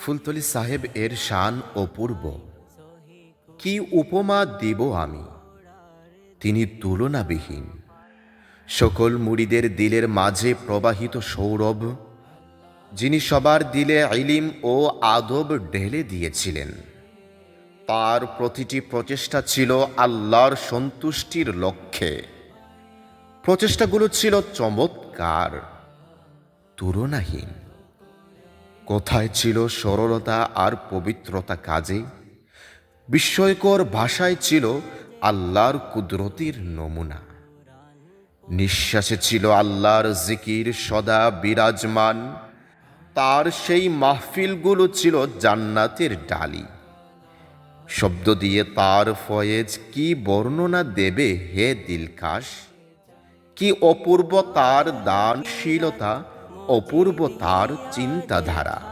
ফুলতলি সাহেব এর শান অপূর্ব। কি উপমা দিব আমি, তিনি তুলনাবিহীন। সকল মুরিদের দিলের মাঝে প্রবাহিত সৌরভ, যিনি সবার দিলে ইলিম ও আদব ঢেলে দিয়েছিলেন। তার প্রতিটি প্রচেষ্টা ছিল আল্লাহর সন্তুষ্টির লক্ষ্যে। প্রচেষ্টাগুলো ছিল চমৎকার, তুলনাহীন। কোথায় ছিল সরলতা আর পবিত্রতা কাজে? বিস্ময়কর ভাষায় ছিল আল্লাহর কুদরতির নমুনা। নিঃশ্বাসে ছিল আল্লাহর জিকির সদা বিরাজমান। তার সেই মাহফিলগুলো ছিল জান্নাতের ডালি। শব্দ দিয়ে তার ফয়েজ কি বর্ণনা দেবে হে দিলকাশ। কি অপূর্ব তার দানশীলতা, অপূর্ব তার চিন্তাধারা।